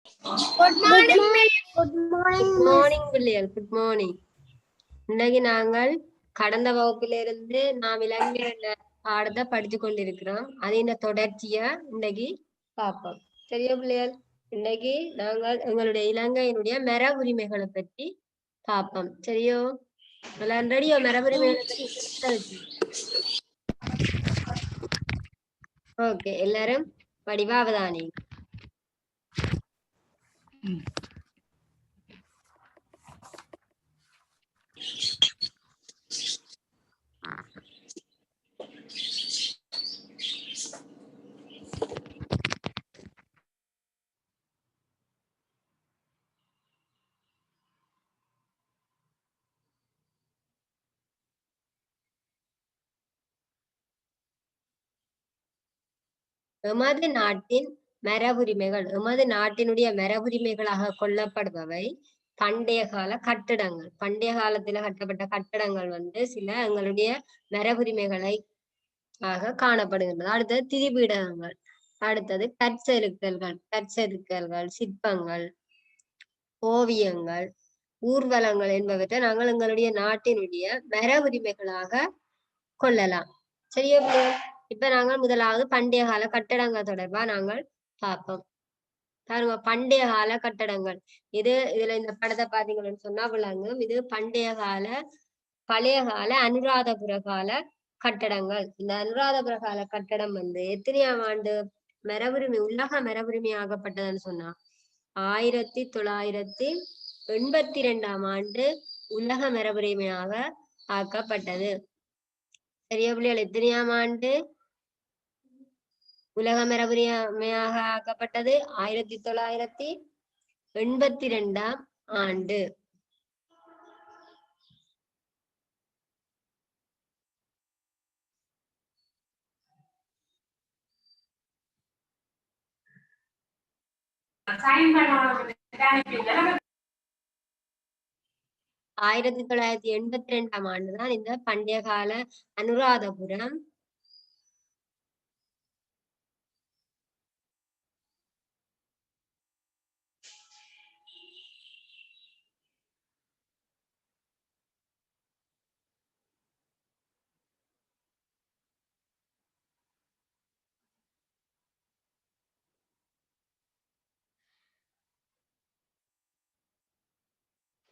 Good morning, ma'am. Good morning, good morning பிள்ளைகள், good morning. இன்னைக்கு நாங்கள் கடந்த வகுப்பிலிருந்து நாம் இலங்கையில பாடத்தை படித்து கொண்டிருக்கிறோம். அதின தொடர்ச்சியா இன்னைக்கு பார்ப்போம். சரியா பிள்ளைகள்? இன்னைக்கு நாங்கள் எங்களுடைய இலங்கையினுடைய மர உரிமைகளை பற்றி பார்ப்போம். சரியோ? எல்லாரும் ரெடியோ? மர உரிமைகளை பற்றி ஓகே, எல்லாரும் வடிவா அவதானி. எமது நாட்டின் மரபுரிமைகள், எமது நாட்டினுடைய மரபுரிமைகளாக கொள்ளப்படுபவை பண்டைய கால கட்டடங்கள். பண்டைய காலத்துல கட்டப்பட்ட கட்டடங்கள் சில எங்களுடைய மரபுரிமைகளை ஆக காணப்படுகின்றது. அடுத்தது திரிபீடகங்கள், அடுத்தது கற்செதுக்கல்கள், சிற்பங்கள், ஓவியங்கள், ஊர்வலங்கள் என்பவற்றை நாங்கள் எங்களுடைய நாட்டினுடைய மரபுரிமைகளாக கொள்ளலாம். சரியா? இப்ப நாங்கள் முதலாவது பண்டைய கால கட்டடங்கள் தொடர்பா நாங்கள் பார்ப்போம். பாருங்க, பண்டைய கால கட்டடங்கள். இதுல இந்த படத்தை பாத்தீங்கன்னு சொன்னா விளங்கும். இது பழைய கால அனுராதபுர கால கட்டடங்கள். இந்த அனுராதபுர கால கட்டடம் எத்தனையாம் ஆண்டு உலக மரபுரிமை ஆகப்பட்டதுன்னு சொன்னா 1982 ஆண்டு உலக மரபுரிமையாக ஆக்கப்பட்டது. சரியா பிள்ளைகள்? எத்தனையாம் ஆண்டு உலக மரபுரிமையாக ஆக்கப்பட்டது? 1982 ஆண்டு. ஆயிரத்தி 1982 ஆண்டுதான் இந்த பண்டைய கால அனுராதபுரம்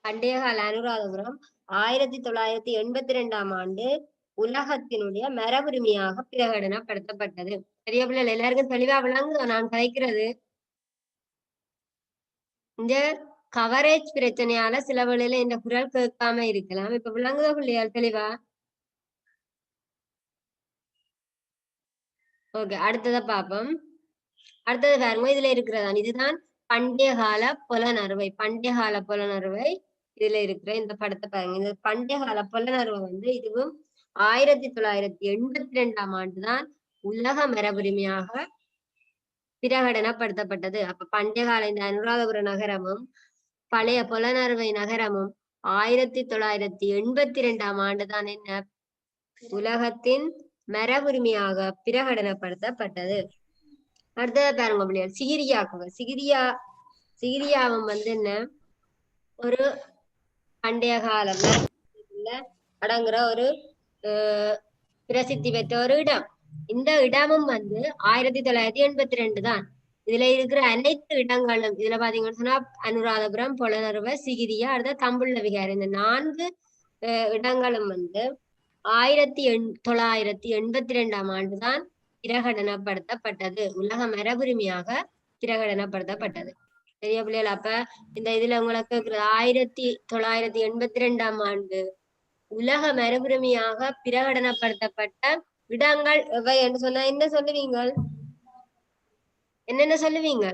பண்டைய கால அனுராதபுரம் 1982 ஆண்டு உலகத்தினுடைய மரபுரிமையாக பிரகடனப்படுத்தப்பட்டது. பெரிய பிள்ளைகள் எல்லாருக்கும் தெளிவா விளங்கு நான் கதைக்கிறது. இந்த கவரேஜ் பிரச்சனையால சில வேளையில இந்த குரல் கேட்காம இருக்கலாம். இப்ப விளங்குதா பிள்ளையால் தெளிவா? ஓகே, அடுத்ததை பார்ப்போம். அடுத்தது பாருங்க, இதுல இருக்கிறதான் இதுதான் பண்டைய கால புலனறுவை. பண்டைய கால புலனறுவை இதுல இருக்கிற இந்த படத்தை பாருங்க. இந்த பண்டைய கால புலனறுவை இதுவும் 1982 ஆண்டுதான் உலக மரபுரிமையாக பிரகடனப்படுத்தப்பட்டது. அப்ப பண்டைய கால இந்த அனுராதபுர நகரமும் பழைய புலனறுவை நகரமும் 1982 ஆண்டுதான் என்ன உலகத்தின் மரபுரிமையாக பிரகடனப்படுத்தப்பட்டது. அடுத்தது பாருங்க பிள்ளைகள், சிகிரியாவும் என்ன ஒரு பண்டைய காலம் அடங்குற ஒரு பிரசித்தி பெற்ற ஒரு இடம். இந்த இடமும் 1982 தான். இதுல இருக்கிற அனைத்து இடங்களும் இதுல பாத்தீங்கன்னு சொன்னா அனுராதபுரம், புலனறுவை, சிகிரியா, அடுத்த தம்புள்ள விகாரம், இந்த 4 இடங்களும் 1982 ஆண்டுதான் பிரகடனப்படுத்தப்பட்டது. உலக மரபுரிமையாக பிரகடனப்படுத்தப்பட்டது. சரியா பிள்ளைகள்? அப்ப இந்த இதுல உங்களுக்கு 1982 ஆண்டு உலக மரபுரிமையாக பிரகடனப்படுத்தப்பட்ட இடங்கள் எவை என்று சொன்னா என்ன சொல்லுவீங்க? என்னென்ன சொல்லுவீங்க?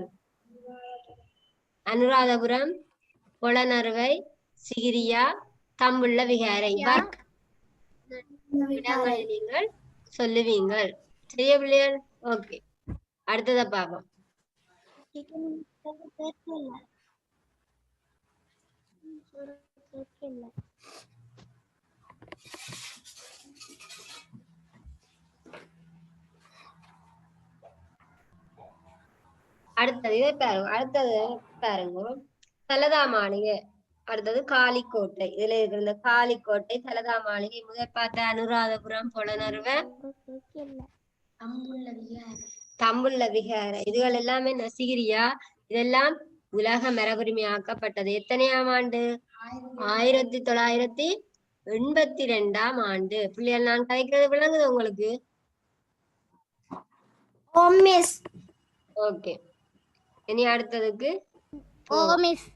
அனுராதபுரம், புலனறுவை, சிகிரியா, தம்புள்ள விகாரை இடங்களை நீங்கள் சொல்லுவீங்க. சரியா பிள்ளைகள்? ஓகே, அடுத்ததை பார்ப்போம். அடுத்தது இதை பாருங்க, அடுத்தது பாருங்க தலதா மாளிகை, அடுத்தது காளிக்கோட்டை. இதுல இருக்கிற இந்த காளிக்கோட்டை, தலதா மாளிகை, முதல் பார்த்த அனுராதபுரம், புலனறுவ, தம்புள்ள விகாரை, இதுகள் எல்லாமே நசிகிரியா. இதெல்லாம் உலக மரபுரிமையாக்கப்பட்டது எத்தனையாம் ஆண்டு? 1982ஆம் ஆண்டு. பிள்ளைகள் நான் கதைக்கிறது விளங்குது உங்களுக்கு? ஓ மிஸ். ஓகே, இனி அடுத்ததுக்கு ஓ மிஸ்.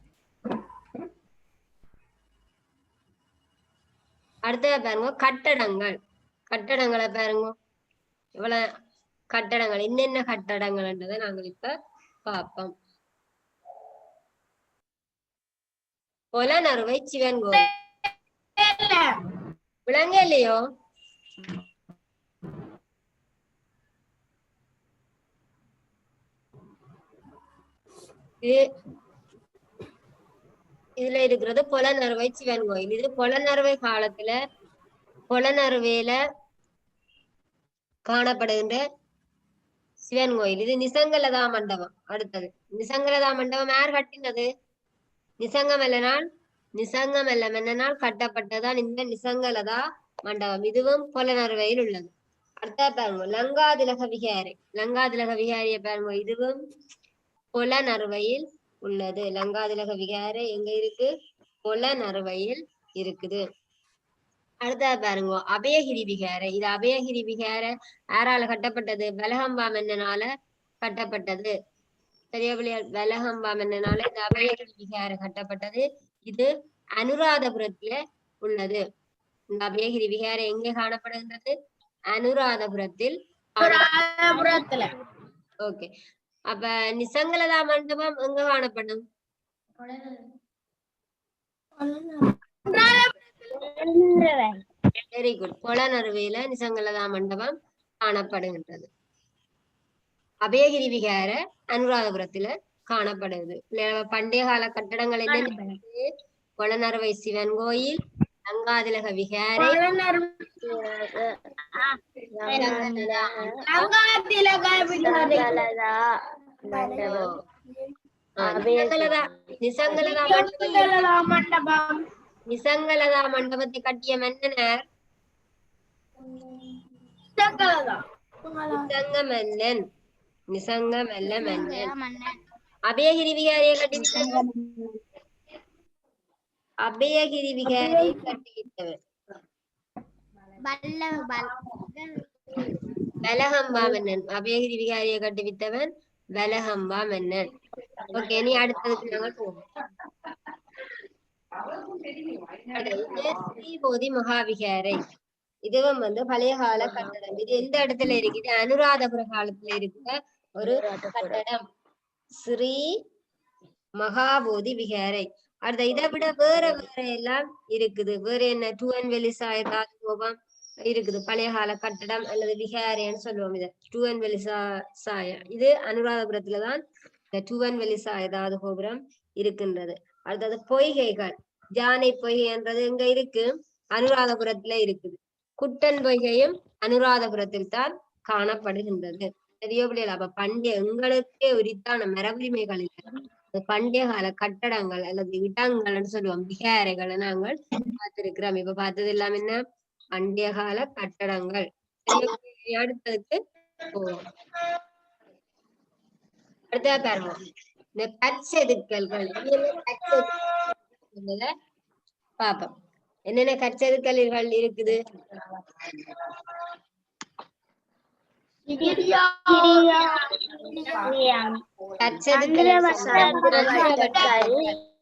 அடுத்தது பாருங்க கட்டடங்கள். கட்டடங்களை பாருங்க, இவ்வளவு கட்டடங்கள், என்னென்ன கட்டடங்கள்ன்றதை நாங்கள் இப்ப பார்ப்போம். பொலனறுவை சிவன் கோயில் விளங்க இல்லையோ? இதுல இருக்கிறது பொலனறுவை சிவன் கோயில். இது பொலனறுவை காலத்துல பொலனறுவையில காணப்படுகின்ற சிவன் கோயில். இது நிசங்கலதா மண்டபம். அடுத்தது நிசங்கலதா மண்டபம் யார் கட்டினது? நிசங்கமல்ல மன்னனால் கட்டப்பட்டதான் இந்த நிசங்கலதா மண்டபம். இதுவும் பொலனறுவையில் உள்ளது. அடுத்த பாருங்க லங்காதிலக விகாரை. லங்காதிலக விகாரிய பாருங்க, இதுவும் பொலனறுவையில் உள்ளது. லங்காதிலக விகாரை எங்க இருக்கு? பொலனறுவையில் இருக்குது. அடுத்த பாருங்க அபயகிரி விகாரை. இது அபயகிரி விகாரை யாரால கட்டப்பட்டது? வலகம்பா மன்னனால கட்டப்பட்டது. சரியா பிள்ளையார்? வலகம்பா மன்னனால இந்த அபயகிரி விகாரை கட்டப்பட்டது. இது அனுராதபுரத்துல உள்ளது. இந்த அபயகிரி விகாரை எங்கே காணப்படுகின்றது? அனுராதபுரத்தில். ஓகே, அப்ப நிசங்கலதா மண்டபம் எங்க காணப்படும்? Very good. பொலனறுவையில நிசங்கலதா மண்டபம் காணப்படுகின்றது. அபயகிரி விகார அனுராதபுரத்துல காணப்படுது. பண்டைய கால கட்டடங்கள் என்ன? பொலனறுவை சிவன் கோயில், லங்காதிலக விகாரை, நிசங்கலதா மண்டபத்தை கட்டிய மன்னனர் நிசங்கமல்ல மன்னன். அபயகிரி விகாரியை கட்டிவிட்டவன் வலகம்பா மன்னன். அபயகிரி விகாரியை கட்டுவித்தவன் வலகம்பா மன்னன். ஓகே, இனி அடுத்ததுக்கு நாங்கள் போவோம். ஸ்ரீபோதி மகாவிகாரை. இதுவும் பழைய கால கட்டடம். இது எந்த இடத்துல இருக்கு? இது அனுராதபுர காலத்துல இருக்கிற ஒரு கட்டடம். ஸ்ரீ மகாபோதி விகாரை. அடுத்த இதை விட வேற எல்லாம் இருக்குது. வேற என்ன? டூவன்வெளி சாயதாது கோபம் இருக்குது. பழைய கால கட்டடம் அல்லது விகாரைன்னு சொல்லுவோம். இத டூவன்வெளி சாய. இது அனுராதபுரத்துலதான் இந்த டூவன்வெளி சாயதாது கோபுரம் இருக்கின்றது. அடுத்தது பொய்கைகள். ஜானை பொய்கை என்றது எங்க இருக்கு? அனுராதபுரத்துல இருக்குது. குட்டன் பொய்கையும் அனுராதபுரத்தில் தான் காணப்படுகின்றது. தெரிய பிள்ளைகள், அப்ப பண்டைய எங்களுக்கே உரித்தான மரபுரிமைகளில் பண்டைய கால கட்டடங்கள் அல்லது இடங்கள்னு சொல்லுவோம், விகாரைகளை நாங்கள் பார்த்திருக்கிறோம். இப்ப பார்த்தது எல்லாம் என்ன? பண்டைய கால கட்டடங்கள். அடுத்ததுக்கு போவோம். அடுத்த பாருங்க இந்த கற்செதுக்கல்கள். பாப்போம் என்னென்ன கற்செதுக்கல்கள் இருக்குது.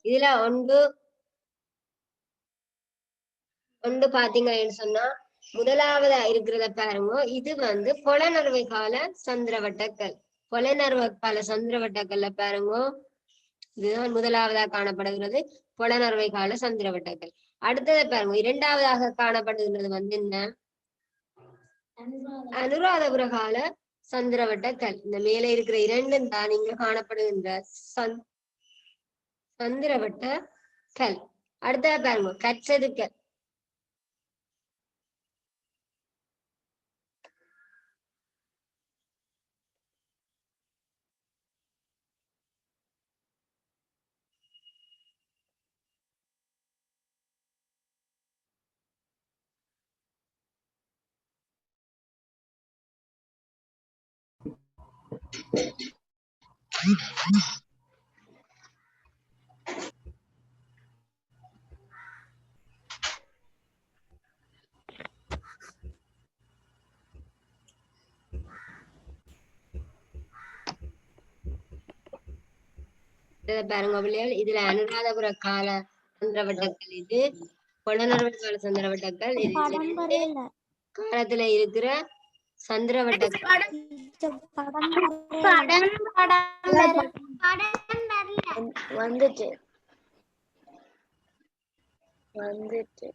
இதுல ஒன்று பாத்தீங்கன்னு சொன்னா முதலாவதா இருக்கிறத பாருங்க. இது பொலனறுவை கால சந்திரவட்டக்கல். பொலனறுவை கால சந்திரவட்டக்கல்ல பாருங்க, இதுதான் முதலாவதா காணப்படுகிறது பொலனறுவை கால சந்திரவட்டக்கல். அடுத்ததை பாருங்க, இரண்டாவதாக காணப்படுகின்றது என்ன? அனுராதபுர கால சந்திரவட்டக்கல். இந்த மேலே இருக்கிற இரண்டும் தான் இங்க காணப்படுகின்ற சந்திரவட்ட கல். அடுத்ததை பாருங்க கற்செதுக்கல். பாருங்க பிள்ளைகள், இதுல அனுராதபுர கால சந்திரவட்டங்கள், இது கொளநர்வன் கால சந்திரவட்டங்கள், இது காலத்துல இருக்கிற சந்திரவட்டங்கள். வந்துட்டு வந்துட்டு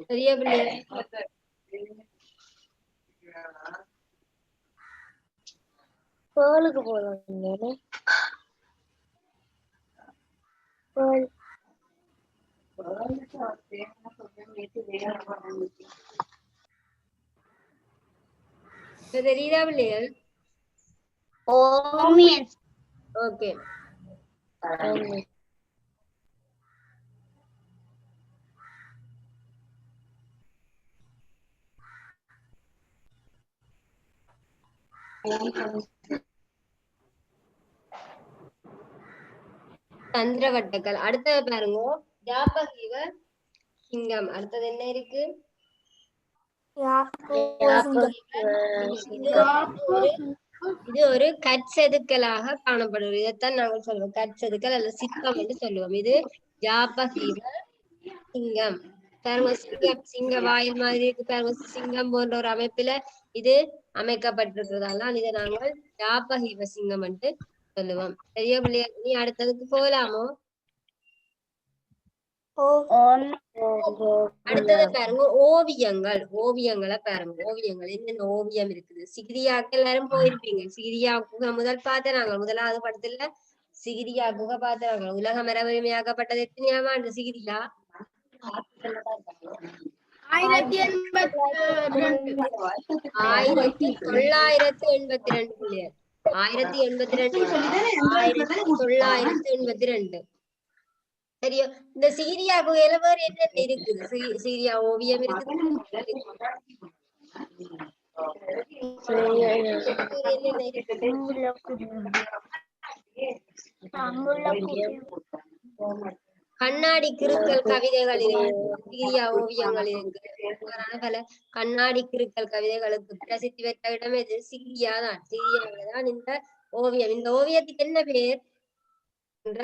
சரியா பிள்ளைகள்? பேளுக்கு போதும். தெரியுதா பிள்ளைகள்? ஓகே. சந்திரவட்டங்கள். அடுத்தது பாருங்க, ஜாபகீவ சிங்கம். அடுத்தது என்ன இருக்கு? இது ஒரு கற்செதுக்கலாக காணப்படுவது. இதைத்தான் நாங்கள் சொல்லுவோம் கற்செதுக்கல் அல்லது சிற்பம் என்று சொல்லுவோம். இது ஜாபகீவ சிங்கம். பாருங்க, சிங்க வாயில் மாதிரி இருக்கு பாருங்க. சிங்கம் போன்ற ஒரு அமைப்புல இது அமைக்கப்பட்டிருக்கிறதால இதை நாங்கள் ஜாபகீவ சிங்கம் என்று சொல்லுவோம். சரியா பிள்ளையா? நீ அடுத்ததுக்கு போகலாமோ? அடுத்தது பாருங்க, ஓவியங்கள். ஓவியங்களை பாருங்க. ஓவியங்கள் என்னென்ன ஓவியம் இருக்குது? சிகிரியாக்கு எல்லாரும் போயிருப்பீங்க. சிகிரியா குகை முதல் பார்த்தனாங்க. முதலாவது படத்துல சிகிரியா குகை பார்த்தனாங்க. உலக மரபுரிமையாக்கப்பட்டது எத்தனையாம் ஆண்டு சிகிரியா? 1982 பிள்ளையர். 1982. சரியா? இந்த சீரியா குகையில வேற என்னென்ன இருக்குது? சீரியா ஓவியம் இருக்குது. கண்ணாடி கிருக்கல் கவிதைகள் இருக்கு. சீரியா ஓவியங்கள் இருக்கு. பல கண்ணாடி கிருக்கல் கவிதைகளுக்கு பிரசித்தி பெற்ற இடம் எது? சீரியா தான். சீரியாவில்தான் இந்த ஓவியம். இந்த ஓவியத்துக்கு என்ன பேர்? என்ற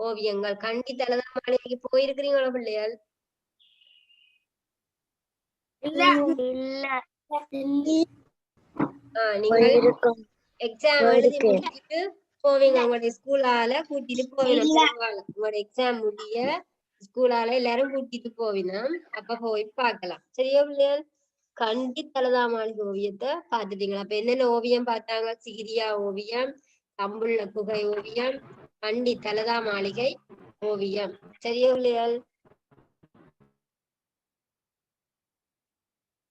ஓவியங்கள். கண்டி தலதா மாளிகைக்கு போயிருக்கிறீங்களா பிள்ளைகள்? நீங்கள் எக்ஸாம் எழுதி முடிச்சுட்டு போவீங்க. உங்களுடைய ஸ்கூலால கூட்டிட்டு போவீங்க. உங்களோட எக்ஸாம் முடிய ஸ்கூலால எல்லாரும் கூட்டிட்டு போவீங்க. அப்ப போய் பார்க்கலாம். சரியா பிள்ளைகள்? கண்டி தலதா மாளிகை ஓவியத்தை பார்த்துட்டீங்களா? அப்ப என்னென்ன ஓவியம் பார்த்தாங்க? சிகிரியா ஓவியம், தம்புள்ள குகை ஓவியம், கண்டி தலதா மாளிகை ஓவியம். சரியா பிள்ளைகள்?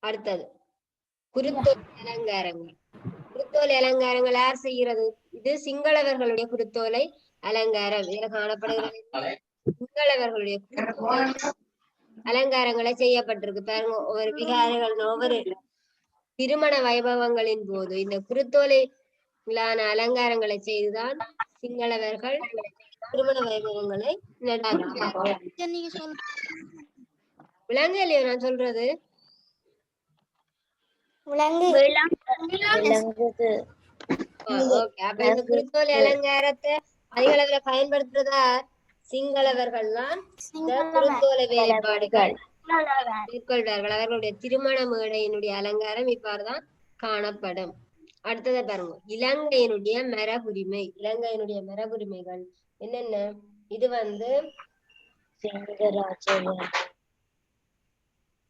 அடுத்தது குருத்தோலை அலங்காரங்கள். குருத்தோலை அலங்காரங்கள் யார் செய்கிறது? இது சிங்களவர்களுடைய குருத்தோலை அலங்காரம். இதுல காணப்படுகிறது சிங்களவர்களுடைய அலங்காரங்களை செய்யப்பட்டிருக்கு. பாருங்க, ஒவ்வொரு விகாரிகள் ஒவ்வொரு திருமண வைபவங்களின் போது இந்த குருத்தோலைகளான அலங்காரங்களை செய்துதான் சிங்களவர்கள் திருமண வைபவங்களை நடாத்துவார்கள். விளங்க இல்லையோ நான் சொல்றது? அப்ப இந்த குருத்தோலை அலங்காரத்தை அதிக அளவுல பயன்படுத்துறதா சிங்களவர்கள் தான் இந்த குருத்தோலை வேலைப்பாடுகள் மேற்கொள்வார்கள். அவர்களுடைய திருமண மேடையினுடைய அலங்காரம் இவ்வாறுதான் காணப்படும். அடுத்ததை பாருங்க, இலங்கையினுடைய மரபுரிமை. இலங்கையினுடைய மரபுரிமைகள் என்னென்ன? இது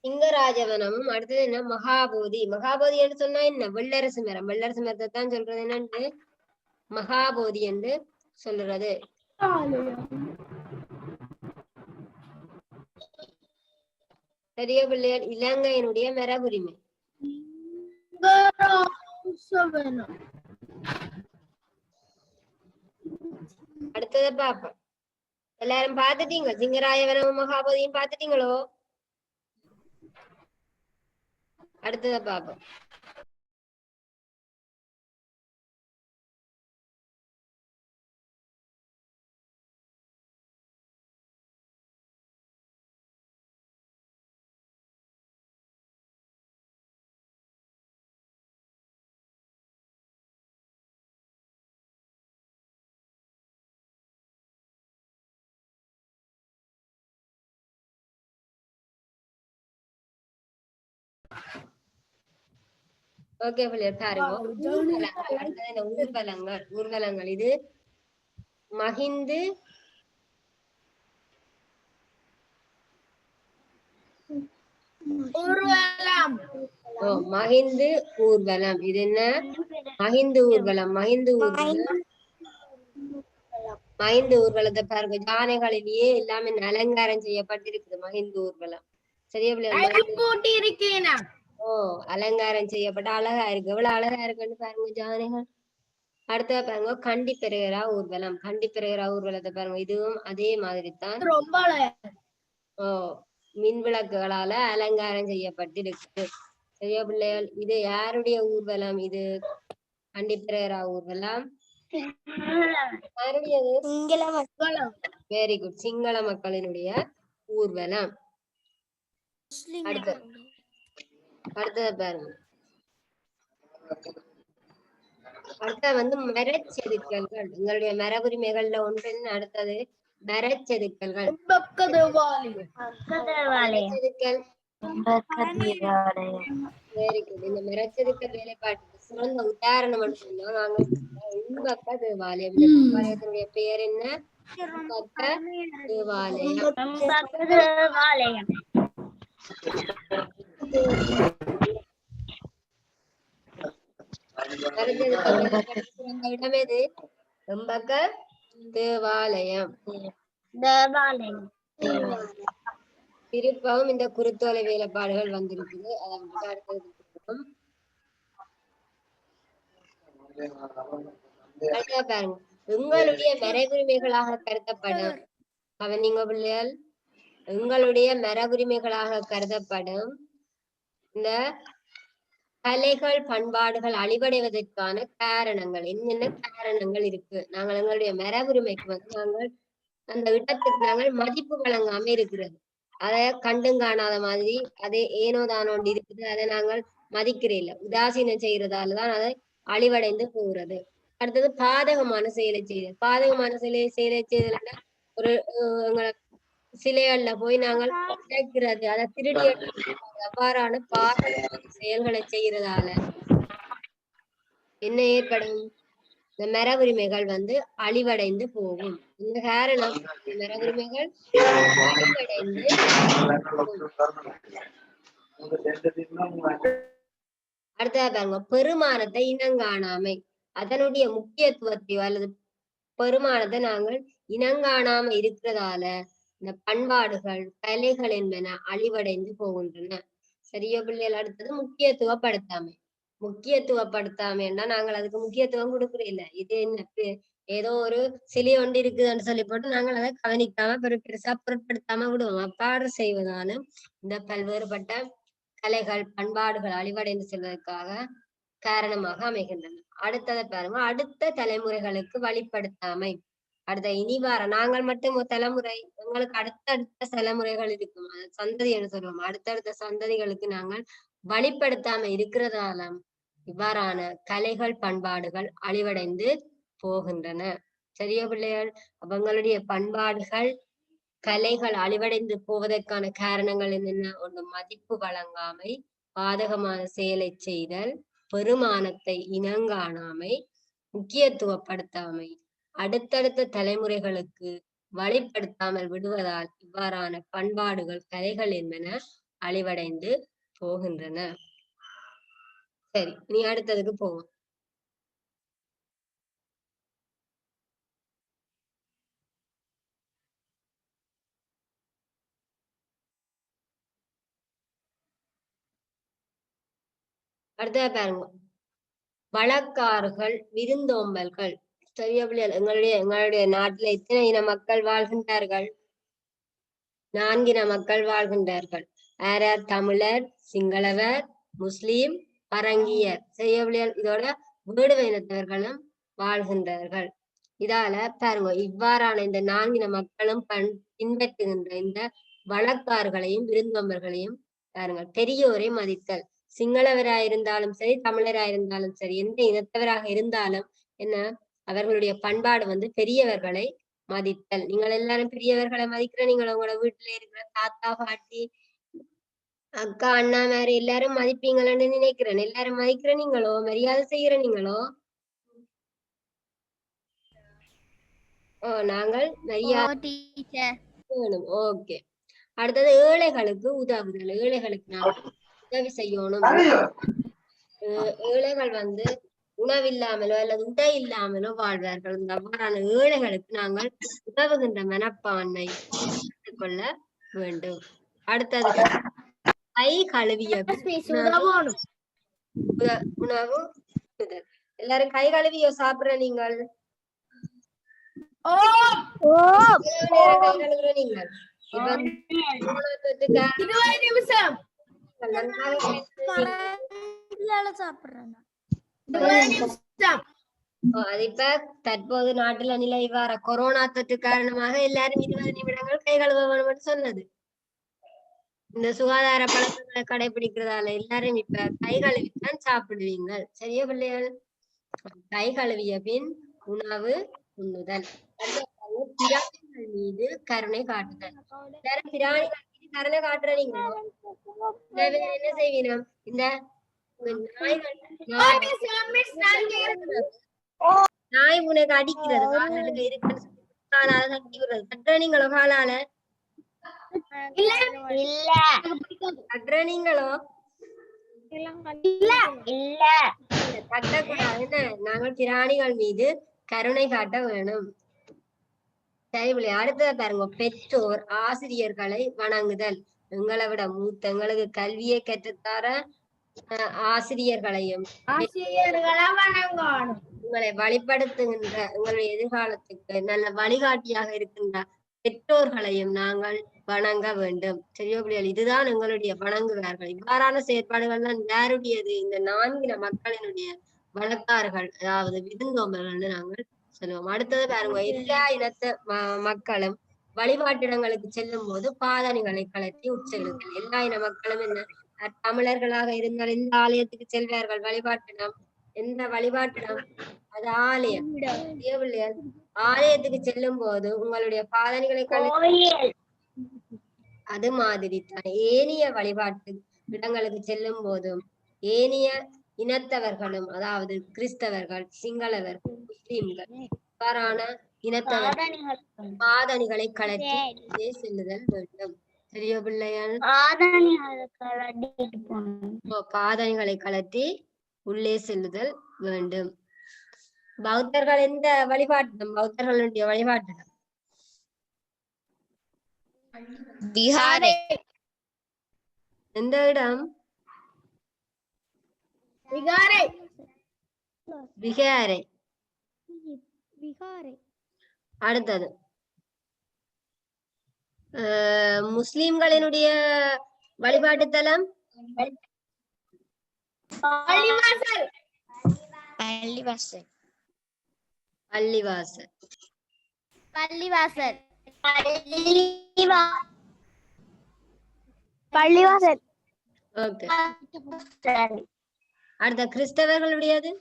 சிங்கராஜவனமும், அடுத்தது என்ன? மகாபோதி. மகாபோதி என்று சொன்னா என்ன? வெள்ளரசு மரம். வெள்ளரசு மரத்தை தான் சொல்றது என்னன்னு மகாபோதி என்று சொல்றது. சரியா பிள்ளைகள்? இலங்கையினுடைய மரபுரிமை. அடுத்ததை பார்ப்போம். எல்லாரும் பாத்துட்டீங்க? சிங்கராயவனமும் மகாபலியும் பாத்துட்டீங்களோ? அடுத்தத பாப்போம். ஓகே பிள்ளையர் பாருங்க. ஊர்வலங்கள். அடுத்தது என்ன? ஊர்வலங்கள். ஊர்வலங்கள் இது மகிந்து ஊர்வலம். மகிந்து ஊர்வலம். இது என்ன? மகிந்து ஊர்வலம். மகிந்து ஊர்வலம். மகிந்து ஊர்வலத்தை பாருங்க. யானைகளிலேயே எல்லாமே அலங்காரம் செய்யப்பட்டிருக்குது மகிந்து ஊர்வலம். சரியா பிள்ளையா? அலங்காரம் செய்யப்பட்ட அழகா இருக்கு. எவ்வளவு அழகா இருக்குன்னு பாருங்க யானைகள். அடுத்தது பாருங்க கண்டி பெருகிறா ஊர்வலம். கண்டி பெருகிறா ஊர்வலத்தை பாருங்க. இதுவும் அதே மாதிரி தான். ரொம்ப மின் விளக்குகளால அலங்காரம் செய்யப்பட்டிருக்கு. சரியா பிள்ளைகள்? இது யாருடைய ஊர்வலம்? இது கண்டி பெருகிறா ஊர்வலம். Very good. சிங்கள மக்களினுடைய ஊர்வலம். அடுத்தது பாருங்க. அடுத்த மரச்செதுக்கல்கள். எங்களுடைய மரபுரிமைகள்ல ஒன்று. அடுத்தது மரச்செதுக்கல்கள். Very good. இந்த மரச்செதுக்கல் வேலைப்பாட்டுக்கு சிறந்த உதாரணம் சொன்னா நாங்கள் உண்பக்க தேவாலயம். இந்த தேவாலயத்தினுடைய பெயர் என்ன? உண்பக்க தேவாலயம். சிறந்த இடம் எது? உண்பக்க தேவாலயம். திருப்பவும் இந்த குருத்தோலை வேலைப்பாடுகள் வந்திருக்குது. பாருங்க. உங்களுடைய மரபுரிமைகளாக கருதப்படும் கவனிங்க பிள்ளைகள். உங்களுடைய மரபுரிமைகளாக கருதப்படும் இந்த கலைகள் பண்பாடுகள் அழிவடைவதற்கான காரணங்கள் என்னென்ன காரணங்கள் இருக்கு? நாங்கள் எங்களுடைய மரபுரிமைக்கு நாங்கள் அந்த இடத்துக்கு நாங்கள் மதிப்பு வழங்காம இருக்கிறது. அதை கண்டும் காணாத மாதிரி அது ஏனோ தானோண்டு இருக்குது. அதை நாங்கள் மதிக்கிறேன். உதாசீனம் செய்யறதாலதான் அதை அழிவடைந்து போகிறது. அடுத்தது பாதகமான செயலை செய்தல். பாதகமான செயலை செய்தல்னா ஒரு சிலைகள்ல போய் நாங்கள் கேட்கிறது, அதை திருடி அவ்வாறான பாதகமான செயல்களை செய்யறதால என்ன ஏற்படும்? இந்த மரபுரிமைகள் அழிவடைந்து போகும். இந்த காரணம் மரபுரிமைகள் அழிவடைந்து அடுத்ததா பாருங்க பெருமானத்தை இனங்காணாமை. அதனுடைய முக்கியத்துவத்தையோ அல்லது பெருமானத்தை நாங்கள் இனங்காணாம இருக்கிறதால இந்த பண்பாடுகள் கலைகள் என்பன அழிவடைந்து போகின்றன. சரியா பிள்ளைகள்? அடுத்தது முக்கியத்துவப்படுத்தாமை. முக்கியத்துவப்படுத்தாமைன்னா நாங்கள் அதுக்கு முக்கியத்துவம் கொடுக்கறது இல்லை. இது என்ன ஏதோ ஒரு சிலை ஒன்று இருக்குதுன்னு சொல்லி போட்டு நாங்கள் அதை கவனிக்காம பெருசா பொருட்படுத்தாம விடுவோம். அவ்வாறு செய்வதான இந்த பல்வேறுபட்ட கலைகள் பண்பாடுகள் அழிவடைந்து செல்வதற்காக காரணமாக அமைகின்றன. அடுத்ததை பாருங்க, அடுத்த தலைமுறைகளுக்கு வழிப்படுத்தாமை. அடுத்த இனிவார நாங்கள் மட்டும் தலைமுறை எங்களுக்கு அடுத்தடுத்த தலைமுறைகள் இருக்கும், சந்ததி என்று சொல்லுவோம். அடுத்தடுத்த சந்ததிகளுக்கு நாங்கள் வழிப்படுத்தாம இருக்கிறதால இவ்வாறான கலைகள் பண்பாடுகள் அழிவடைந்து போகின்றன. சரியா பிள்ளைகள்? அவங்களுடைய பண்பாடுகள் கலைகள் அழிவடைந்து போவதற்கான காரணங்கள் என்னென்ன? ஒன்று மதிப்பு வழங்காமை, பாதகமான செயலை செய்தல், பெருமானத்தை இனங்காணாமை, முக்கியத்துவப்படுத்தாமை, அடுத்தடுத்த தலைமுறைகளுக்கு வழிப்படுத்தாமல் விடுவதால் இவ்வாறான பண்பாடுகள் கலைகள் என்பன அழிவடைந்து போகின்றன. சரி, இனி அடுத்ததுக்கு போவோம். அடுத்த பாருங்க, வழக்காறுகள் விருந்தோம்பல்கள். சரியா பிள்ளைகள்? எங்களுடைய நாட்டுல எத்தனை இன மக்கள் வாழ்கின்றார்கள்? 4 இன மக்கள் வாழ்கின்றார்கள். யார் யார்? தமிழர், சிங்களவர், முஸ்லிம், பரங்கியர். சரியா பிள்ளைகள்? இதோட வேடுவ இனத்தவர்களும் வாழ்கின்றார்கள். இதால பாருங்க, இவ்வாறான இந்த 4 இன மக்களும் பின்பற்றுகின்ற இந்த வழக்கார்களையும் விருந்தோம்பர்களையும் பாருங்க, பெரியோரை மதித்தல். சிங்களவராயிருந்தாலும் சரி, தமிழராயிருந்தாலும் சரி, எந்த இனத்தவராக இருந்தாலும் என்ன, அவர்களுடைய பண்பாடு வந்து பெரியவர்களை மதித்தல். நீங்கள் எல்லாரும் பெரியவர்களை மதிக்கிற, நீங்கள் உங்களோட வீட்டுல இருக்கிற தாத்தா பாட்டி அக்கா அண்ணா மாதிரி எல்லாரும் மதிப்பீங்களன்னு நினைக்கிறேன். எல்லாரும் மதிக்கிற நீங்களோ, மரியாதை செய்யற நீங்களோ? நாங்கள் மரியாதை வேணும். ஓகே. அடுத்தது ஏழைகளுக்கு உதவுதல். ஏழைகளுக்கு நாங்கள் உதவி செய்யணும். ஏழைகள் வந்து உணவில்லாமலோ அல்லது உடை இல்லாமலோ வாழ்வார்கள். இந்த அவ்வாறான ஏழைகளுக்கு நாங்கள் உதவுகின்ற மனப்பான்மை கொள்ள வேண்டும். அடுத்தது கை கழுவிய உணவு. எல்லாரும் கை கழுவியோ சாப்பிடுற நீங்கள்? நீங்கள் இப்ப தற்போது நாட்டுல நிலவர கொரோனா தொற்று காரணமாக எல்லாரும் 20 நிமிடங்கள் கை கழுவ வேணும்னு சொன்னது. இந்த சுகாதார பழக்கங்களை கடைபிடிக்கிறதால எல்லாரும் இப்ப கை கழுவித்தான் சாப்பிடுவீங்க. சரியா பிள்ளைகள்? கை கழுவிய பின் உணவு உண்ணுதல். பிராணிகள் மீது கருணை காட்டுதல். எல்லாரும் பிராணிகள் மீது கருணை காட்டுறீங்களோ? என்ன செய்வீனம்? இந்த நாய் உனக்கு அடிக்கிறது, காலால இருக்குன்னு காலால தட்டி விடுறது, கட்டுறீங்களோ? காலால கட்டுறீங்களோ? கட்டக்கூடாது. நாங்கள் பிராணிகள் மீது கருணை காட்ட வேணும். சரி பிள்ளை, அடுத்தது பாருங்க, பெற்றோர் ஆசிரியர்களை வணங்குதல். எங்களை விட மூத்த, எங்களுக்கு கல்வியை கற்றுத்தர ஆசிரியர்களையும் உங்களை வழிபடுத்துகின்ற, உங்களுடைய எதிர்காலத்துக்கு நல்ல வழிகாட்டியாக இருக்கின்ற பெற்றோர்களையும் நாங்கள் வணங்க வேண்டும். சரியா பிள்ளைகள்? இதுதான் எங்களுடைய வணங்குவார்கள். இவ்வாறான செயற்பாடுகள் தான் யாருடையது? இந்த 4 இன மக்களினுடைய வழக்கார்கள், அதாவது விருந்தோம்பர்கள்னு நாங்கள் சொல்லுவோம். அடுத்தது பாருங்க, எல்லா இனத்த மக்களும் வழிபாட்டிடங்களுக்கு செல்லும் போது பாதணிகளை கலட்டி உட்செல்லுதல். எல்லா இன மக்களும் என்ன, தமிழர்களாக இருந்தால் எந்த ஆலயத்துக்கு செல்வார்கள்? வழிபாட்டிடம். எந்த வழிபாட்டிடம்? அது ஆலயம். ஆலயத்துக்கு செல்லும் போது உங்களுடைய பாதணிகளை கலட்டி, அது மாதிரி தான் ஏனைய வழிபாட்டு இடங்களுக்கு செல்லும் போதும் ஏனைய இனத்தவர்களும், அதாவது கிறிஸ்தவர்கள், சிங்களவர்கள், முஸ்லிம்கள் இவ்வாறான இனத்தவர்கள் பாதணிகளை கலட்டி செல்லுதல் வேண்டும். சரியா பிள்ளைகள்? பாதணிகளை கலட்டி உள்ளே செல்லுதல் வேண்டும். பௌத்தர்கள் எந்த வழிபாட்டிடம்? பௌத்தர்களுடைய வழிபாட்டிடம் எந்த இடம்? விகாரை. அடுத்தது முஸ்லிம்களினுடைய வழிபாட்டு தலம் பள்ளிவாசல். ஓகே. அடுத்த கிறிஸ்தவர்களுடையது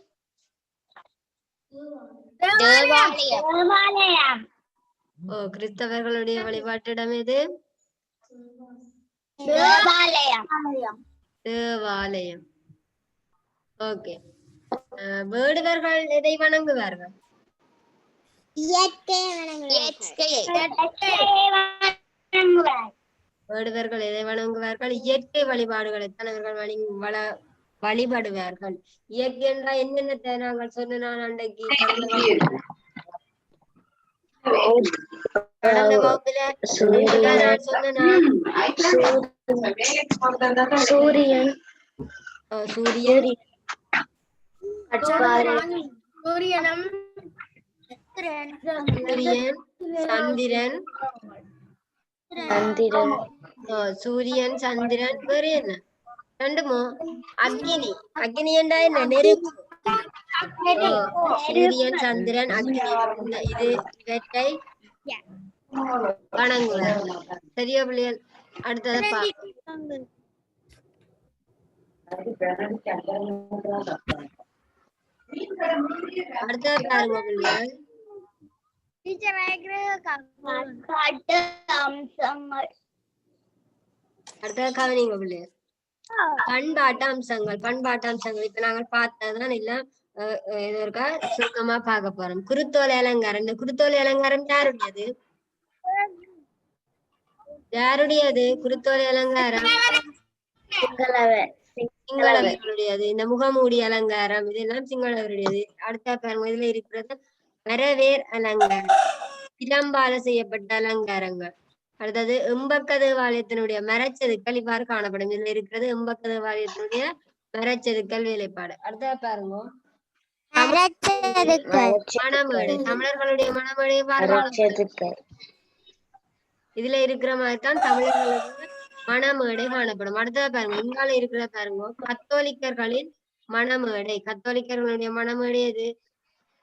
கிறிஸ்தவர்களுடைய வழிபாட்டிடம் எது? தேவாலயம். ஓகே. வேடுவர்கள் எதை வணங்குவார்கள்? வேடுவர்கள் எதை வணங்குவார்கள்? இயற்கை வழிபாடுகளைத்தான் அவர்கள் வழிபடுவார்கள். இயற்கை என்றால் என்னென்ன நாங்கள் சொன்ன நான் அன்றைக்கு கடந்த வகுப்புல நான் சொன்னேன். சூரியன், சூரியன், சந்திரன், சந்திரன், சூரியன், சந்திரன், வேற என்ன ரெண்டுமோ? அக்னி. அக்னி என்றா என்ன? நெருப்பு. சூரியன், சந்திரன், அக்னி. இது இவற்றை வணங்குவர். சரியா பிள்ளைகள்? அடுத்தது அடுத்தது பாருங்க பிள்ளைகள். அடுத்தது கவனிங்க பிள்ளைகள். பண்பாட்டு அம்சங்கள். பண்பாட்டு அம்சங்கள் இப்ப நாங்கள் பார்த்ததுதான் எல்லாம் இது இருக்கா சுருக்கமா பார்க்க போறோம். குருத்தோலை அலங்காரம். இந்த குருத்தோலை அலங்காரம் யாருடையது? யாருடையது குருத்தோலை அலங்காரம்? சிங்களவர்களுடையது. இந்த முகமூடி அலங்காரம் இதெல்லாம் சிங்களவர்களுடையது. அடுத்த பாருங்க, இதுல இருக்கிறது மரவேர் அலங்காரம், இளம்பால செய்யப்பட்ட அலங்காரங்கள். அடுத்தது எம்பக்க தேவாலயத்தினுடைய மரச்செதுக்கள் இவ்வாறு காணப்படும். இதுல இருக்கிறது எம்பக்க தேவாலயத்தினுடைய மரச்செதுக்கல் வேலைப்பாடு. அடுத்த பாருங்க, மணமேடை. தமிழர்களுடைய மணமேடை இதுல இருக்கிற மாதிரிதான் தமிழர்களுடைய மணமேடை காணப்படும். அடுத்தது பாருங்க, இங்கால இருக்கிற பாருங்க கத்தோலிக்கர்களின் மணமேடை. கத்தோலிக்கர்களுடைய மணமேடை எது?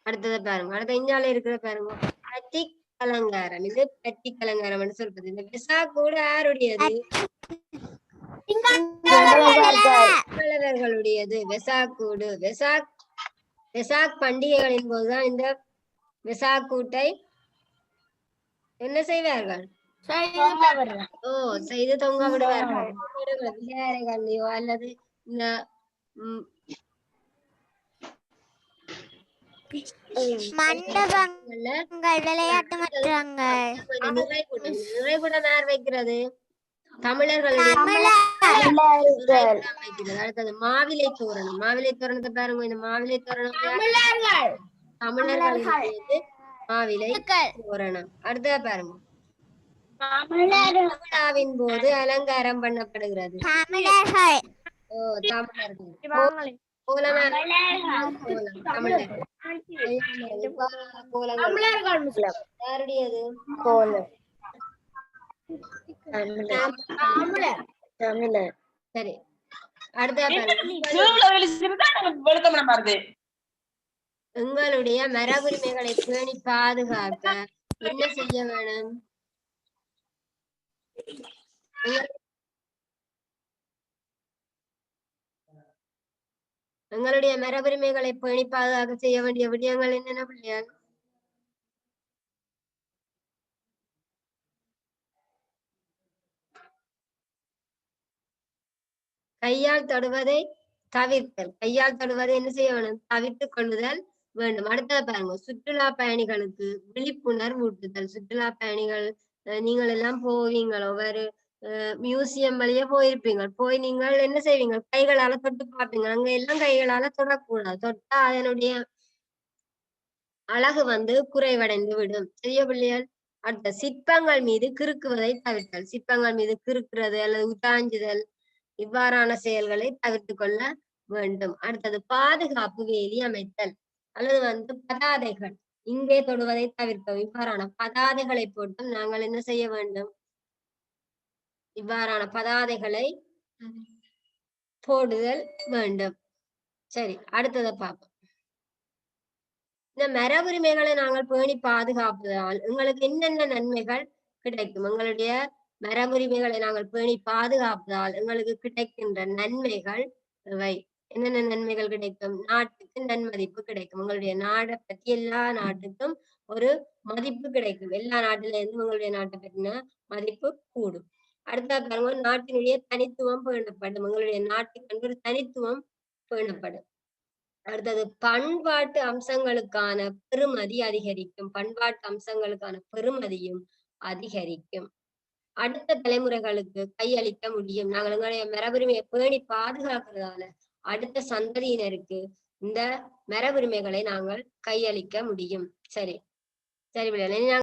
அடுத்தது பாருங்க. அடுத்த இங்கால இருக்கிற பாருங்க பட்டிக் அலங்காரம். இது பட்டிக் அலங்காரம் என்று சொல்றது. இந்த வெசாக் கூட யாருடையது? சிங்களவர்களுடையது. வெசாக் கூடு. வெசாக் பண்டிகைகளின் போதுதான் இந்த வெசாக் கூட்டை என்ன செய்வார்கள்? செய்து தொங்க விடுவார்கள். விகாரைகள்லயோ அல்லது இந்த நிறைவுடன் யார் வைக்கிறது? தமிழர்களுடைய. அடுத்தது மாவிலை தோரணம். மாவிலை தோரணத்தை பாருங்க. இந்த மாவிலை தோரணம் தமிழர்களுடையது. மாவிலை தோரணம். அடுத்தது பாருங்க, விழாவின் போது அலங்காரம் பண்ணப்படுகிறது. தமிழர்கள். யாருடையது? சரி, அடுத்த எங்களுடைய மரபுரிமைகளை பேணி பாதுகாக்க என்ன செய்ய வேணும்? எங்களுடைய மரபுரிமைகளை பேணி பாதுகாக்க செய்ய வேண்டிய விடயங்கள் என்னென்ன பிள்ளைகள்? கையால் தொடுவதை தவிர்த்தல். கையால் தொடுவதை என்ன செய்ய வேணும்? தவிர்த்து கொள்ளுதல் வேண்டும். அடுத்தது பாருங்க, சுற்றுலா பயணிகளுக்கு விழிப்புணர்வு ஊட்டுதல். சுற்றுலா பயணிகள் நீங்கள் எல்லாம் போவீங்களோ, ஒவ்வொரு மியூசியம் வழியே போயிருப்பீங்க. போய் நீங்கள் என்ன செய்வீங்க? கைகளால தொட்டு பார்ப்பீங்க. அங்க எல்லாம் கைகளால தொடக்கூடாது. தொட்டா அதனுடைய அழகு குறைவடைந்து விடும். சரியா பிள்ளைகள்? அடுத்த சிற்பங்கள் மீது கிறுக்குவதை தவிர்த்தல். சிற்பங்கள் மீது கிறுக்குறது அல்லது உத்தாஞ்சுதல் இவ்வாறான செயல்களை தவிர்த்து கொள்ள வேண்டும். அடுத்தது பாதுகாப்பு வேலி அமைத்தல் அல்லது பதாதைகள். இங்கே தொடுவதை தவிர்க்கவும். இவ்வாறான பதாதைகளை போட்டும் நாங்கள் என்ன செய்ய வேண்டும்? இவ்வாறான பதாதைகளை போடுதல் வேண்டும். சரி, அடுத்ததை பார்ப்போம். இந்த மரபுரிமைகளை நாங்கள் பேணி பாதுகாப்பதால் எங்களுக்கு என்னென்ன நன்மைகள் கிடைக்கும்? எங்களுடைய மரபுரிமைகளை நாங்கள் பேணி பாதுகாப்பதால் எங்களுக்கு கிடைக்கின்ற நன்மைகள் இவை. என்னென்ன நன்மைகள் கிடைக்கும்? நாட்டுக்கு நன்மதிப்பு கிடைக்கும். உங்களுடைய நாடை பற்றி எல்லா நாட்டுக்கும் ஒரு மதிப்பு கிடைக்கும். எல்லா நாட்டில இருந்து உங்களுடைய நாட்டை பற்றின மதிப்பு கூடும். அடுத்த பாருங்க, நாட்டினுடைய தனித்துவம் பேணப்படும். உங்களுடைய நாட்டுக்கு ஒரு தனித்துவம் பேணப்படும். அடுத்தது பண்பாட்டு அம்சங்களுக்கான பெருமதி அதிகரிக்கும். பண்பாட்டு அம்சங்களுக்கான பெருமதியும் அதிகரிக்கும். அடுத்த தலைமுறைகளுக்கு கையளிக்க முடியும். நாங்கள் எங்களுடைய மரபுரிமையை பேணி பாதுகாக்கிறதால அடுத்த சந்ததியினருக்கு இந்த மரபுரிமைகளை நாங்கள் கையளிக்க முடியும். சரி சரி.